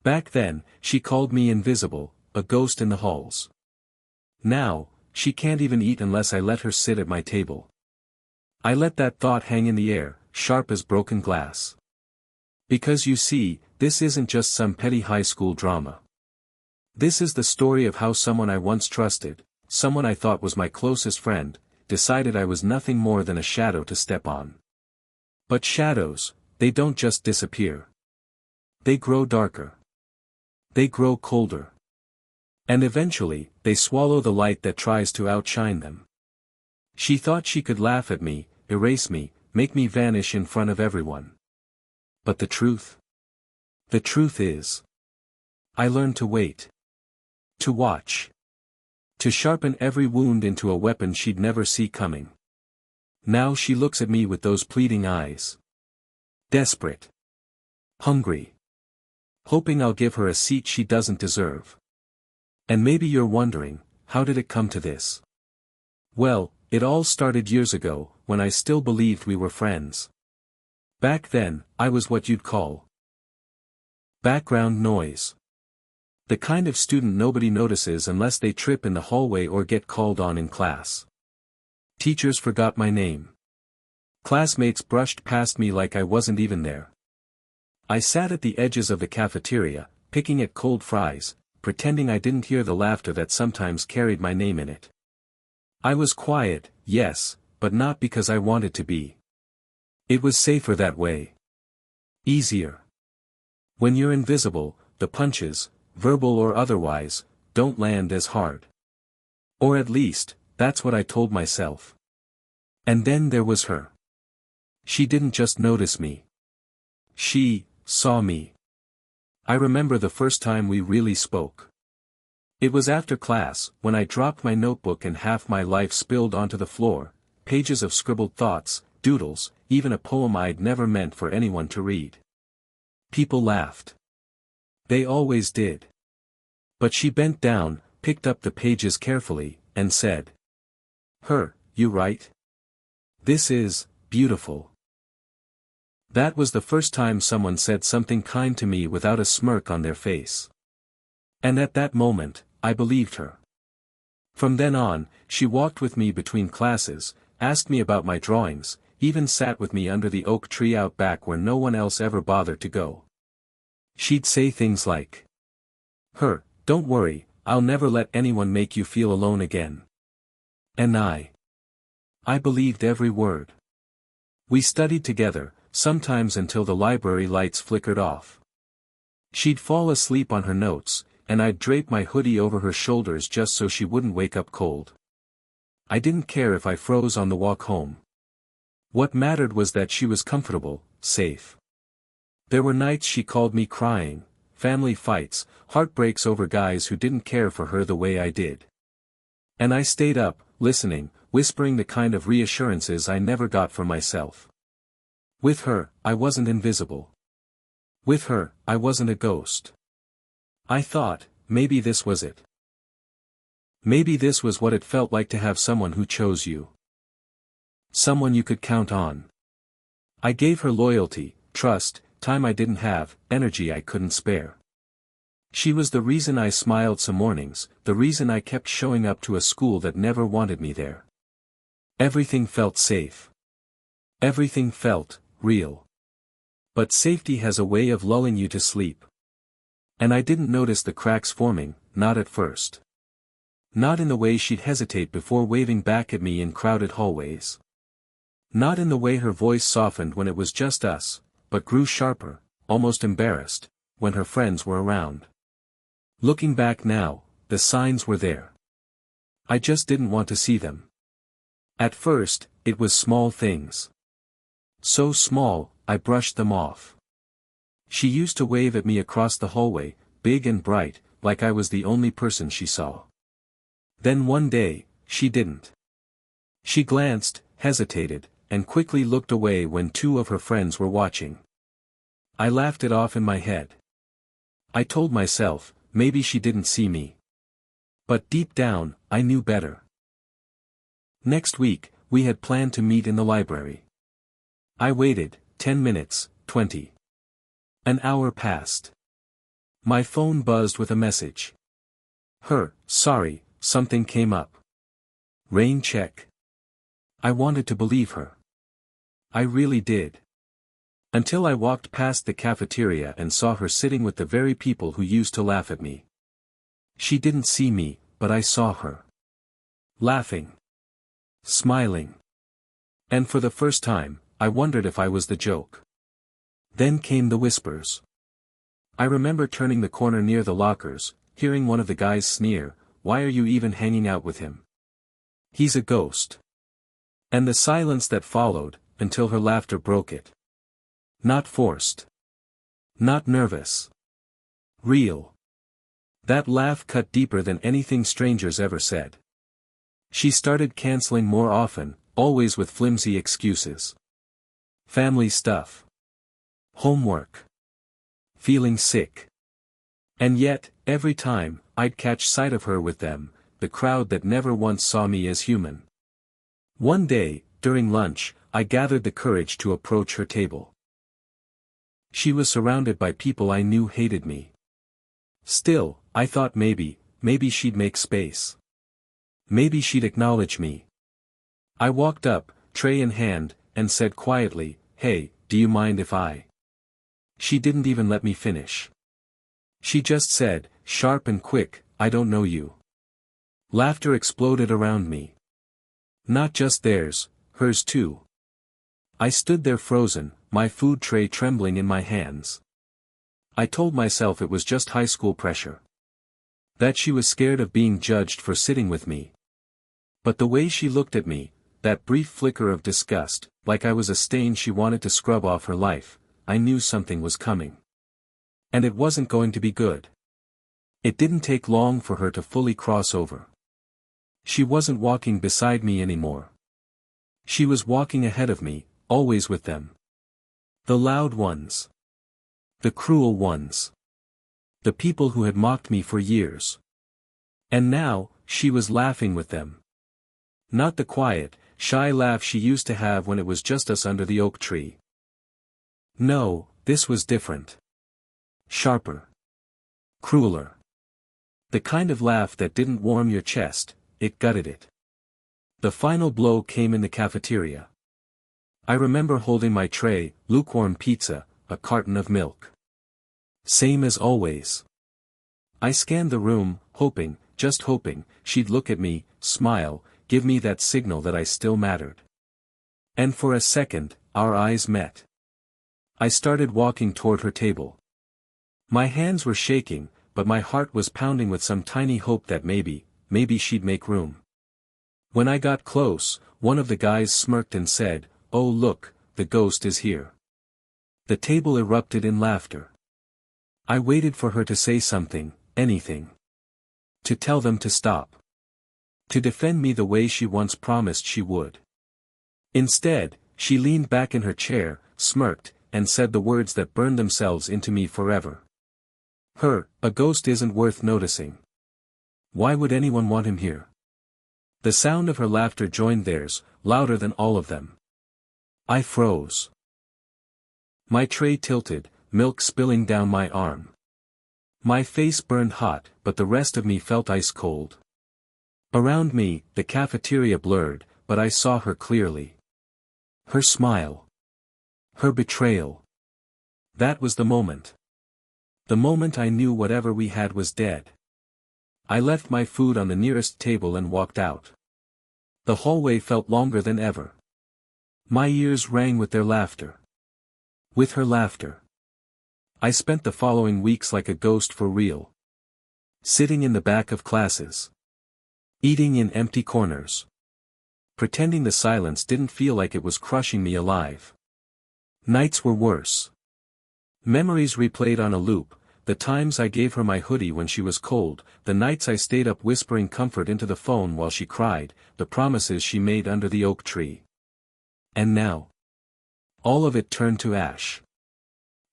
Back then, she called me invisible, a ghost in the halls. Now, she can't even eat unless I let her sit at my table. I let that thought hang in the air, sharp as broken glass. Because you see, this isn't just some petty high school drama. This is the story of how someone I once trusted, someone I thought was my closest friend, decided I was nothing more than a shadow to step on. But shadows, they don't just disappear. They grow darker. They grow colder. And eventually, they swallow the light that tries to outshine them. She thought she could laugh at me, erase me, make me vanish in front of everyone. But the truth? The truth is, I learned to wait. To watch. To sharpen every wound into a weapon she'd never see coming. Now she looks at me with those pleading eyes. Desperate. Hungry. Hoping I'll give her a seat she doesn't deserve. And maybe you're wondering, how did it come to this? Well, it all started years ago, when I still believed we were friends. Back then, I was what you'd call background noise. The kind of student nobody notices unless they trip in the hallway or get called on in class. Teachers forgot my name. Classmates brushed past me like I wasn't even there. I sat at the edges of the cafeteria, picking at cold fries, pretending I didn't hear the laughter that sometimes carried my name in it. I was quiet, yes, but not because I wanted to be. It was safer that way. Easier. When you're invisible, the punches, verbal or otherwise, don't land as hard. Or at least, that's what I told myself. And then there was her. She didn't just notice me. She saw me. I remember the first time we really spoke. It was after class, when I dropped my notebook and half my life spilled onto the floor, pages of scribbled thoughts, doodles, even a poem I'd never meant for anyone to read. People laughed. They always did. But she bent down, picked up the pages carefully, and said, You write? This is beautiful." That was the first time someone said something kind to me without a smirk on their face. And at that moment, I believed her. From then on, she walked with me between classes, asked me about my drawings, even sat with me under the oak tree out back where no one else ever bothered to go. She'd say things like, "Don't worry, I'll never let anyone make you feel alone again." And I believed every word. We studied together, sometimes until the library lights flickered off. She'd fall asleep on her notes, and I'd drape my hoodie over her shoulders just so she wouldn't wake up cold. I didn't care if I froze on the walk home. What mattered was that she was comfortable, safe. There were nights she called me crying, family fights, heartbreaks over guys who didn't care for her the way I did. And I stayed up, listening, whispering the kind of reassurances I never got from myself. With her, I wasn't invisible. With her, I wasn't a ghost. I thought, maybe this was it. Maybe this was what it felt like to have someone who chose you. Someone you could count on. I gave her loyalty, trust, time I didn't have, energy I couldn't spare. She was the reason I smiled some mornings, the reason I kept showing up to a school that never wanted me there. Everything felt safe. Everything felt real. But safety has a way of lulling you to sleep. And I didn't notice the cracks forming, not at first. Not in the way she'd hesitate before waving back at me in crowded hallways. Not in the way her voice softened when it was just us, but grew sharper, almost embarrassed, when her friends were around. Looking back now, the signs were there. I just didn't want to see them. At first, it was small things. So small, I brushed them off. She used to wave at me across the hallway, big and bright, like I was the only person she saw. Then one day, she didn't. She glanced, hesitated, and quickly looked away when two of her friends were watching. I laughed it off in my head. I told myself, maybe she didn't see me. But deep down, I knew better. Next week, we had planned to meet in the library. I waited, 10 minutes, 20. An hour passed. My phone buzzed with a message. Sorry, something came up. Rain check. I wanted to believe her. I really did. Until I walked past the cafeteria and saw her sitting with the very people who used to laugh at me. She didn't see me, but I saw her. Laughing. Smiling. And for the first time, I wondered if I was the joke. Then came the whispers. I remember turning the corner near the lockers, hearing one of the guys sneer, "Why are you even hanging out with him? He's a ghost." And the silence that followed, until her laughter broke it. Not forced. Not nervous. Real. That laugh cut deeper than anything strangers ever said. She started canceling more often, always with flimsy excuses. Family stuff. Homework. Feeling sick. And yet, every time, I'd catch sight of her with them, the crowd that never once saw me as human. One day, during lunch, I gathered the courage to approach her table. She was surrounded by people I knew hated me. Still, I thought maybe she'd make space. Maybe she'd acknowledge me. I walked up, tray in hand, and said quietly, "Hey, do you mind if I?" She didn't even let me finish. She just said, sharp and quick, "I don't know you." Laughter exploded around me. Not just theirs, hers too. I stood there frozen, my food tray trembling in my hands. I told myself it was just high school pressure. That she was scared of being judged for sitting with me. But the way she looked at me, that brief flicker of disgust, like I was a stain she wanted to scrub off her life, I knew something was coming. And it wasn't going to be good. It didn't take long for her to fully cross over. She wasn't walking beside me anymore. She was walking ahead of me, always with them. The loud ones. The cruel ones. The people who had mocked me for years. And now, she was laughing with them. Not the quiet, shy laugh she used to have when it was just us under the oak tree. No, this was different. Sharper. Crueler. The kind of laugh that didn't warm your chest, it gutted it. The final blow came in the cafeteria. I remember holding my tray, lukewarm pizza, a carton of milk. Same as always. I scanned the room, hoping, just hoping, she'd look at me, smile, give me that signal that I still mattered. And for a second, our eyes met. I started walking toward her table. My hands were shaking, but my heart was pounding with some tiny hope that maybe she'd make room. When I got close, one of the guys smirked and said, "Oh look, the ghost is here." The table erupted in laughter. I waited for her to say something, anything. To tell them to stop. To defend me the way she once promised she would. Instead, she leaned back in her chair, smirked, and said the words that burned themselves into me forever. A ghost isn't worth noticing. Why would anyone want him here? The sound of her laughter joined theirs, louder than all of them. I froze. My tray tilted, milk spilling down my arm. My face burned hot, but the rest of me felt ice cold. Around me, the cafeteria blurred, but I saw her clearly. Her smile. Her betrayal. That was the moment. The moment I knew whatever we had was dead. I left my food on the nearest table and walked out. The hallway felt longer than ever. My ears rang with their laughter. With her laughter. I spent the following weeks like a ghost for real. Sitting in the back of classes. Eating in empty corners. Pretending the silence didn't feel like it was crushing me alive. Nights were worse. Memories replayed on a loop, the times I gave her my hoodie when she was cold, the nights I stayed up whispering comfort into the phone while she cried, the promises she made under the oak tree. And now. All of it turned to ash.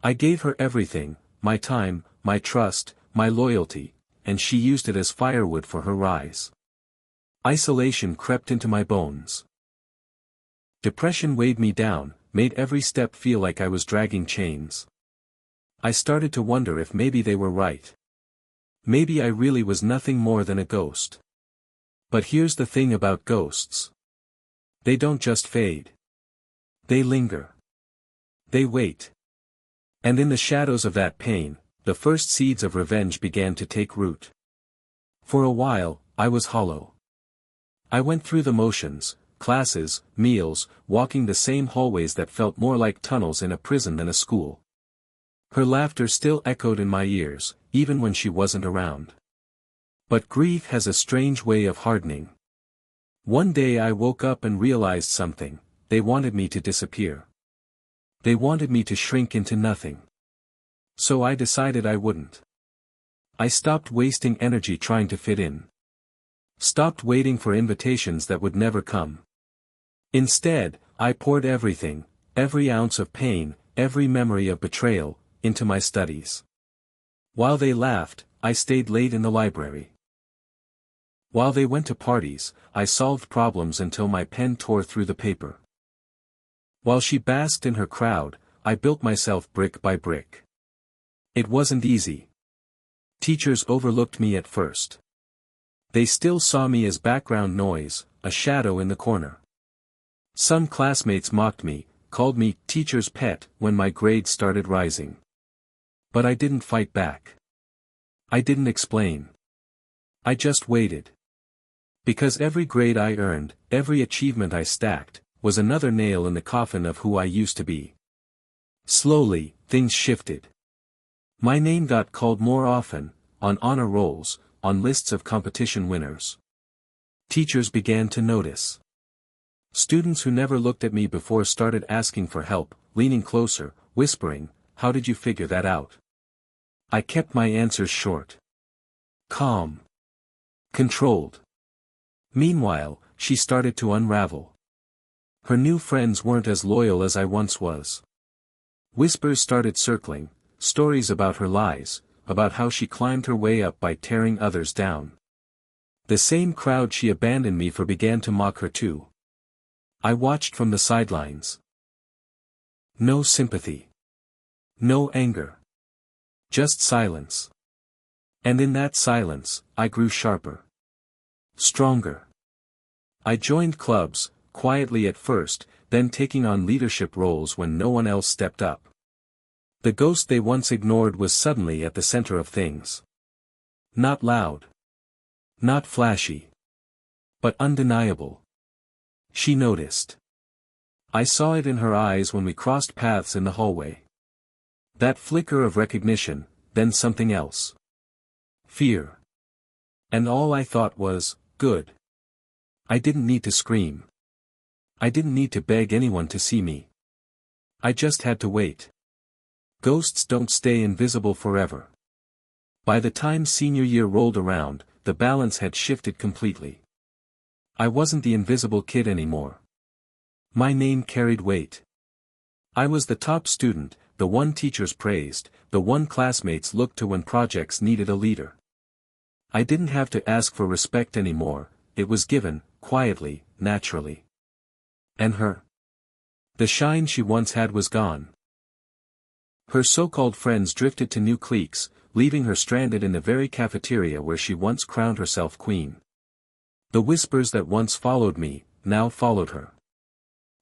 I gave her everything, my time, my trust, my loyalty, and she used it as firewood for her rise. Isolation crept into my bones. Depression weighed me down, made every step feel like I was dragging chains. I started to wonder if maybe they were right. Maybe I really was nothing more than a ghost. But here's the thing about ghosts. They don't just fade. They linger. They wait. And in the shadows of that pain, the first seeds of revenge began to take root. For a while, I was hollow. I went through the motions, classes, meals, walking the same hallways that felt more like tunnels in a prison than a school. Her laughter still echoed in my ears, even when she wasn't around. But grief has a strange way of hardening. One day I woke up and realized something: they wanted me to disappear. They wanted me to shrink into nothing. So I decided I wouldn't. I stopped wasting energy trying to fit in. Stopped waiting for invitations that would never come. Instead, I poured everything, every ounce of pain, every memory of betrayal, into my studies. While they laughed, I stayed late in the library. While they went to parties, I solved problems until my pen tore through the paper. While she basked in her crowd, I built myself brick by brick. It wasn't easy. Teachers overlooked me at first. They still saw me as background noise, a shadow in the corner. Some classmates mocked me, called me teacher's pet when my grades started rising. But I didn't fight back. I didn't explain. I just waited. Because every grade I earned, every achievement I stacked, was another nail in the coffin of who I used to be. Slowly, things shifted. My name got called more often, on honor rolls, on lists of competition winners. Teachers began to notice. Students who never looked at me before started asking for help, leaning closer, whispering, "How did you figure that out?" I kept my answers short. Calm. Controlled. Meanwhile, she started to unravel. Her new friends weren't as loyal as I once was. Whispers started circling, stories about her lies, about how she climbed her way up by tearing others down. The same crowd she abandoned me for began to mock her too. I watched from the sidelines. No sympathy. No anger. Just silence. And in that silence, I grew sharper. Stronger. I joined clubs, quietly at first, then taking on leadership roles when no one else stepped up. The ghost they once ignored was suddenly at the center of things. Not loud. Not flashy. But undeniable. She noticed. I saw it in her eyes when we crossed paths in the hallway. That flicker of recognition, then something else. Fear. And all I thought was, good. I didn't need to scream. I didn't need to beg anyone to see me. I just had to wait. Ghosts don't stay invisible forever. By the time senior year rolled around, the balance had shifted completely. I wasn't the invisible kid anymore. My name carried weight. I was the top student, the one teachers praised, the one classmates looked to when projects needed a leader. I didn't have to ask for respect anymore, it was given, quietly, naturally. And her? The shine she once had was gone. Her so-called friends drifted to new cliques, leaving her stranded in the very cafeteria where she once crowned herself queen. The whispers that once followed me, now followed her.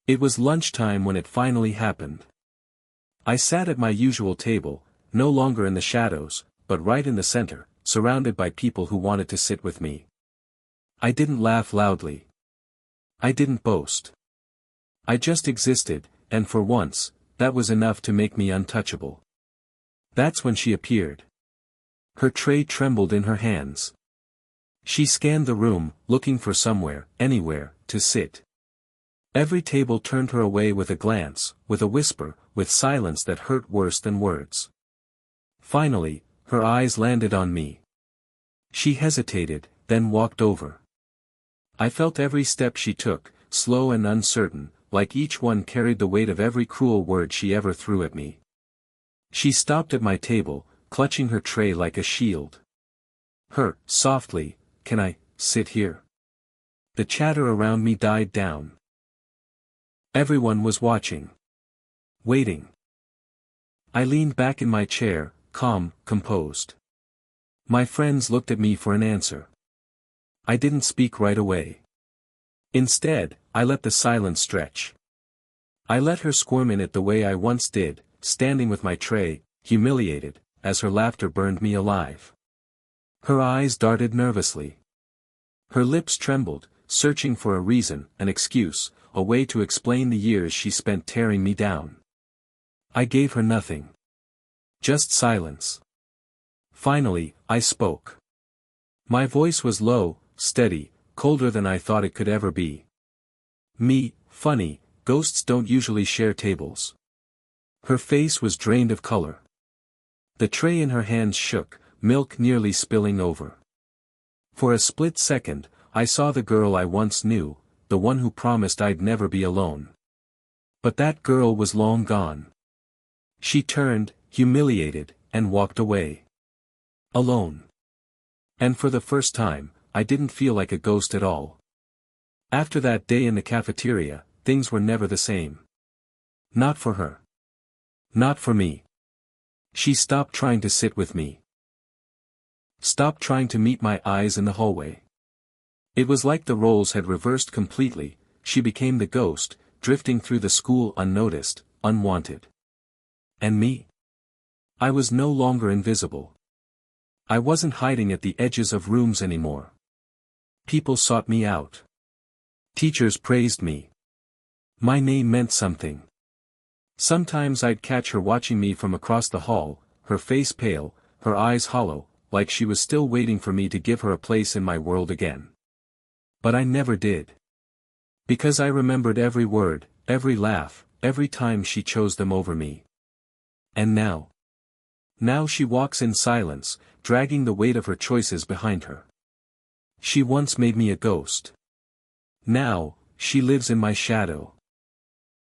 It was lunchtime when it finally happened. I sat at my usual table, no longer in the shadows, but right in the center, surrounded by people who wanted to sit with me. I didn't laugh loudly. I didn't boast. I just existed, and for once, that was enough to make me untouchable. That's when she appeared. Her tray trembled in her hands. She scanned the room, looking for somewhere, anywhere, to sit. Every table turned her away with a glance, with a whisper, with silence that hurt worse than words. Finally, her eyes landed on me. She hesitated, then walked over. I felt every step she took, slow and uncertain, like each one carried the weight of every cruel word she ever threw at me. She stopped at my table, clutching her tray like a shield. Softly, "Can I sit here?" The chatter around me died down. Everyone was watching. Waiting. I leaned back in my chair, calm, composed. My friends looked at me for an answer. I didn't speak right away. Instead, I let the silence stretch. I let her squirm in it the way I once did, standing with my tray, humiliated, as her laughter burned me alive. Her eyes darted nervously. Her lips trembled, searching for a reason, an excuse, a way to explain the years she spent tearing me down. I gave her nothing. Just silence. Finally, I spoke. My voice was low, steady, colder than I thought it could ever be. Me, funny, ghosts don't usually share tables. Her face was drained of color. The tray in her hands shook, milk nearly spilling over. For a split second, I saw the girl I once knew, the one who promised I'd never be alone. But that girl was long gone. She turned, humiliated, and walked away. Alone. And for the first time, I didn't feel like a ghost at all. After that day in the cafeteria, things were never the same. Not for her. Not for me. She stopped trying to sit with me. Stopped trying to meet my eyes in the hallway. It was like the roles had reversed completely. She became the ghost, drifting through the school unnoticed, unwanted. And me? I was no longer invisible. I wasn't hiding at the edges of rooms anymore. People sought me out. Teachers praised me. My name meant something. Sometimes I'd catch her watching me from across the hall, her face pale, her eyes hollow, like she was still waiting for me to give her a place in my world again. But I never did. Because I remembered every word, every laugh, every time she chose them over me. And now? Now she walks in silence, dragging the weight of her choices behind her. She once made me a ghost. Now, she lives in my shadow.